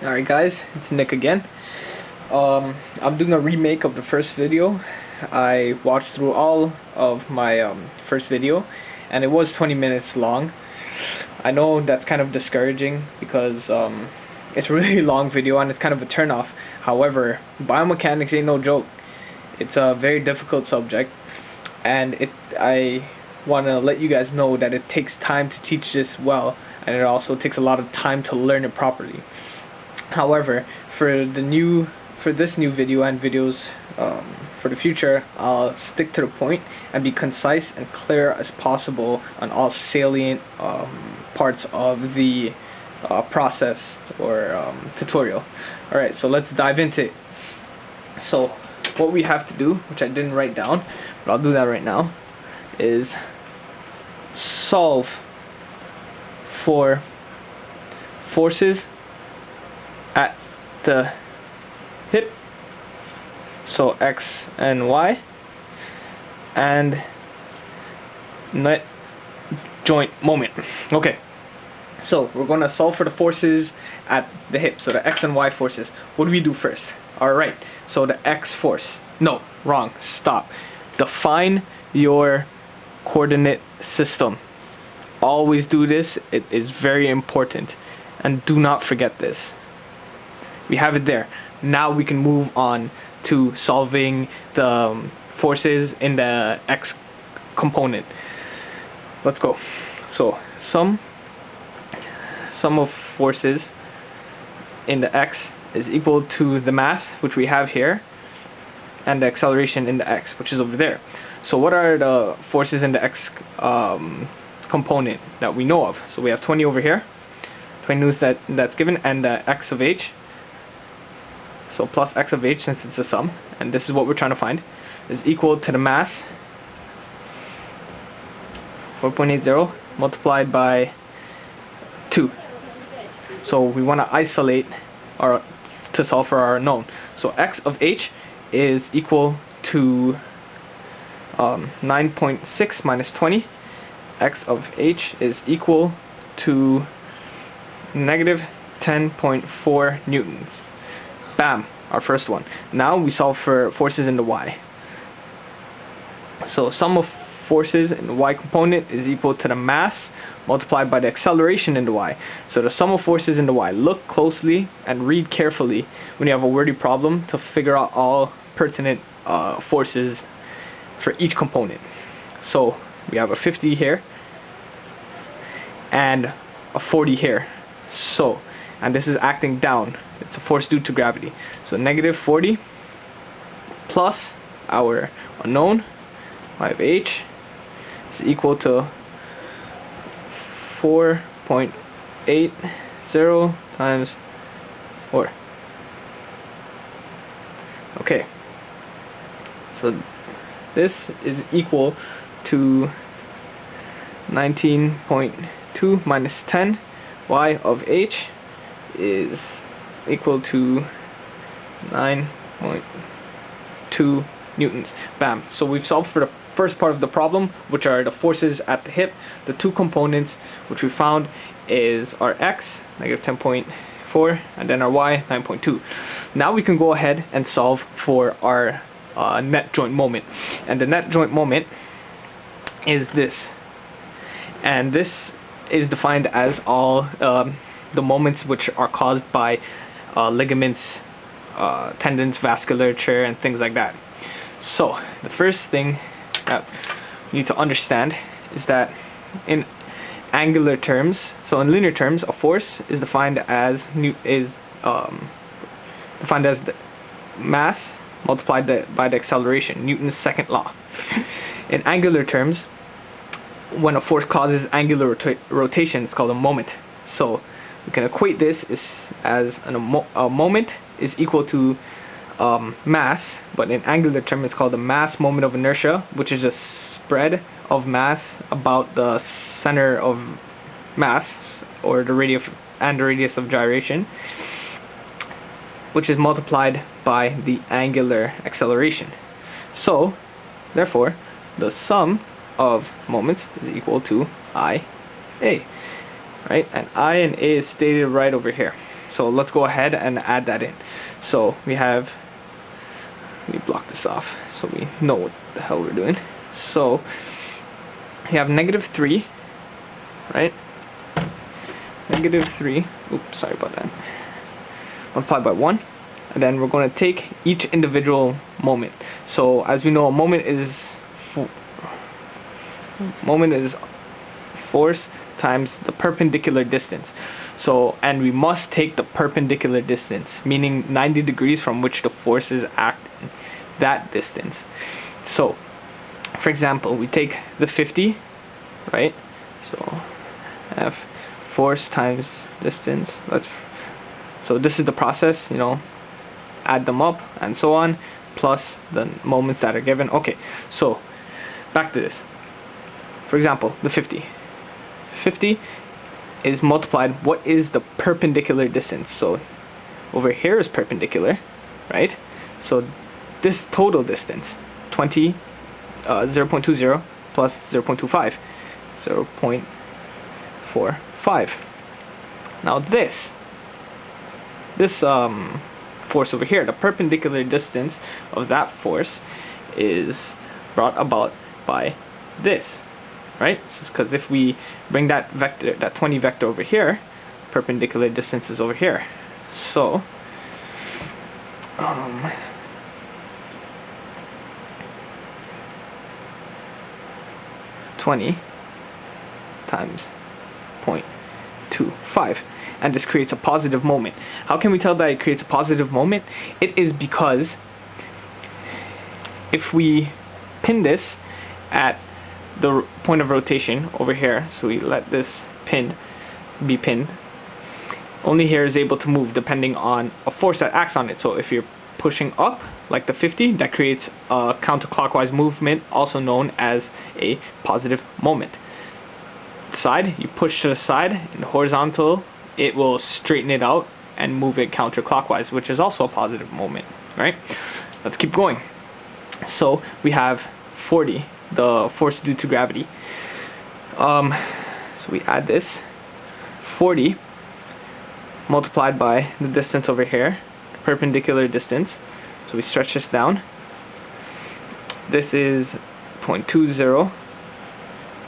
Alright guys, it's Nick again. I'm doing a remake of the first video. I watched through all of my first video and it was 20 minutes long. I know that's kind of discouraging because it's a really long video and it's kind of a turnoff. However, biomechanics ain't no joke. It's a very difficult subject, and I want to let you guys know that it takes time to teach this well, and it also takes a lot of time to learn it properly. However, for this new video and videos for the future, I'll stick to the point and be concise and clear as possible on all salient parts of the process or tutorial. Alright, so let's dive into it. So what we have to do, which I didn't write down, but I'll do that right now, is solve for forces at the hip, so X and Y, and net joint moment. Okay, so we're going to solve for the forces at the hip, so the X and Y forces. What do we do first? Alright, so the X force. No, wrong. Stop. Define your coordinate system. Always do this. It is very important. And do not forget this. We have it there. Now we can move on to solving the forces in the X component. Let's go. So sum of forces in the X is equal to the mass, which we have here, and the acceleration in the X, which is over there. So what are the forces in the X component that we know of? So we have 20 over here, 20 newtons that's given, and the X of H. So plus X of H, since it's a sum, and this is what we're trying to find, is equal to the mass, 4.80, multiplied by 2. So we want to isolate to solve for our unknown. So X of H is equal to 9.6 minus 20. X of H is equal to negative 10.4 newtons. Bam, our first one. Now we solve for forces in the Y. So sum of forces in the Y component is equal to the mass multiplied by the acceleration in the Y. So the sum of forces in the Y. Look closely and read carefully when you have a wordy problem to figure out all pertinent forces for each component. So we have a 50 here and a 40 here. So, and this is acting down. It's a force due to gravity. So negative 40 plus our unknown, y of h, is equal to 4.80 times 4. Okay. So this is equal to 19.2 minus 10. Y of h is equal to 9.2 newtons. Bam. So we've solved for the first part of the problem, which are the forces at the hip. The two components which we found is our X, negative 10.4, and then our Y, 9.2. Now we can go ahead and solve for our net joint moment. And the net joint moment is this. And this is defined as all the moments which are caused by ligaments, tendons, vasculature, and things like that. So the first thing that you need to understand is that in angular terms, so in linear terms, a force is defined as the mass multiplied by the acceleration, Newton's second law. In angular terms, when a force causes angular rotation, it's called a moment. So we can equate this as a moment is equal to mass, but in angular terms it's called the mass moment of inertia, which is a spread of mass about the center of mass, or the radius of gyration, which is multiplied by the angular acceleration. So therefore the sum of moments is equal to IA, right? And I and A is stated right over here. So let's go ahead and add that in. So we have, let me block this off so we know what the hell we're doing. So we have -3, right? -3, oops, sorry about that, multiplied by 1, and then we're going to take each individual moment. So as we know, a moment is force times the perpendicular distance. So, and we must take the perpendicular distance, meaning 90 degrees from which the forces act in that distance. So, for example, we take the 50, right? So, F force times distance. So this is the process, you know, add them up and so on, plus the moments that are given. Okay, so back to this. For example, the 50 is multiplied, what is the perpendicular distance? So over here is perpendicular, right? So this total distance, 0.20 plus 0.25, 0.45. Now this force over here, the perpendicular distance of that force is brought about by this, right? Because if we bring that vector, that 20 vector over here, perpendicular distance is over here. So 20 times 0.25, and this creates a positive moment. How can we tell that it creates a positive moment? It is because if we pin this at the point of rotation over here, so we let this be pinned, only here is able to move depending on a force that acts on it. So if you're pushing up, like the 50, that creates a counterclockwise movement, also known as a positive moment. Side, you push to the side, in horizontal, it will straighten it out and move it counterclockwise, which is also a positive moment, right? Let's keep going. So we have 40, the force due to gravity. So we add this, 40 multiplied by the distance over here, perpendicular distance. So we stretch this down. This is 0.20.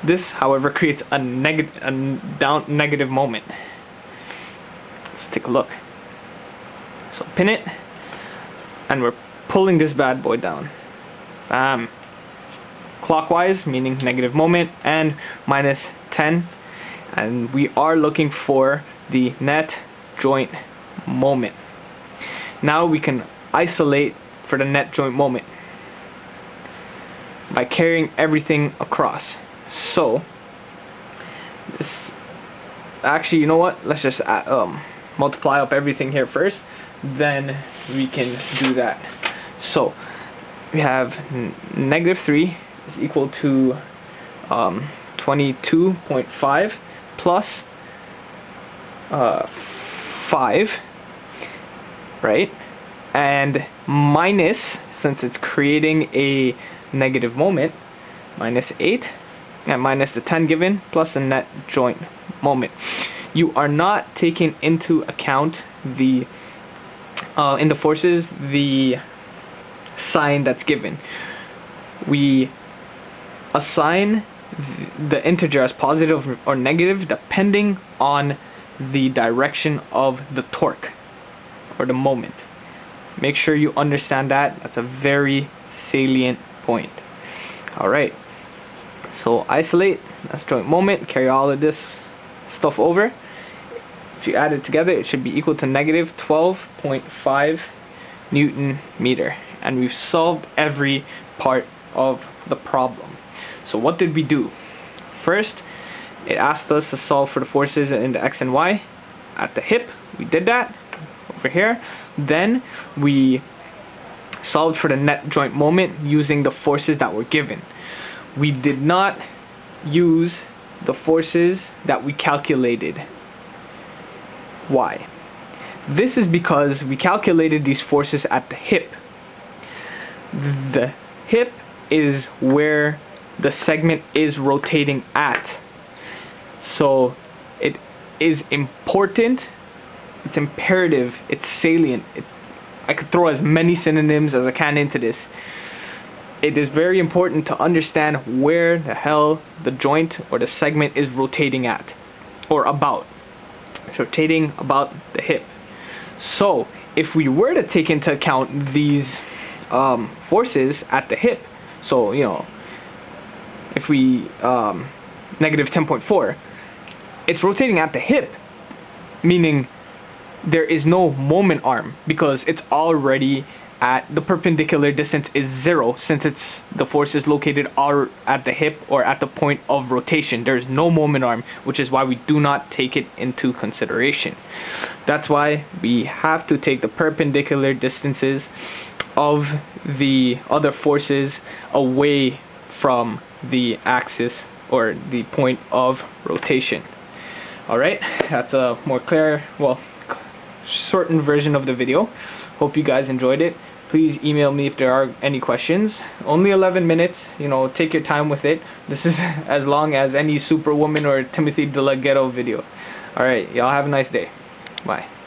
This, however, creates a negative moment. Let's take a look. So pin it, and we're pulling this bad boy down. Bam. Clockwise, meaning negative moment, and minus 10. And we are looking for the net joint moment. Now we can isolate for the net joint moment by carrying everything across. So this, actually, you know what? Let's just multiply up everything here first, then we can do that. So we have -3 is equal to 22.5 plus 5, right? And minus, since it's creating a negative moment, minus 8, and minus the 10 given, plus the net joint moment. You are not taking into account the in the forces the sign that's given. We assign the integer as positive or negative depending on the direction of the torque or the moment. Make sure you understand that. That's a very salient point. Alright, so isolate, that's joint moment, carry all of this stuff over. If you add it together, it should be equal to negative 12.5 Newton meter. And we've solved every part of the problem. So what did we do? First, it asked us to solve for the forces in the X and Y at the hip. We did that over here. Then we solved for the net joint moment using the forces that were given. We did not use the forces that we calculated. Why? This is because we calculated these forces at the hip. The hip is where the segment is rotating at. So it is important it's imperative, it's salient. I could throw as many synonyms as I can into this. It is very important to understand where the hell the joint or the segment is rotating at, or about. It's rotating about the hip. So if we were to take into account these forces at the hip, so if we negative 10.4, it's rotating at the hip, meaning there is no moment arm because it's already at the perpendicular distance is 0, since the force is located at the hip or at the point of rotation. There is no moment arm, which is why we do not take it into consideration. That's why we have to take the perpendicular distances of the other forces away from the axis or the point of rotation. Alright, that's a more clear, shortened version of the video. Hope you guys enjoyed it. Please email me if there are any questions. Only 11 minutes, take your time with it. This is as long as any Superwoman or Timothy DeLaGhetto video. Alright, y'all have a nice day. Bye.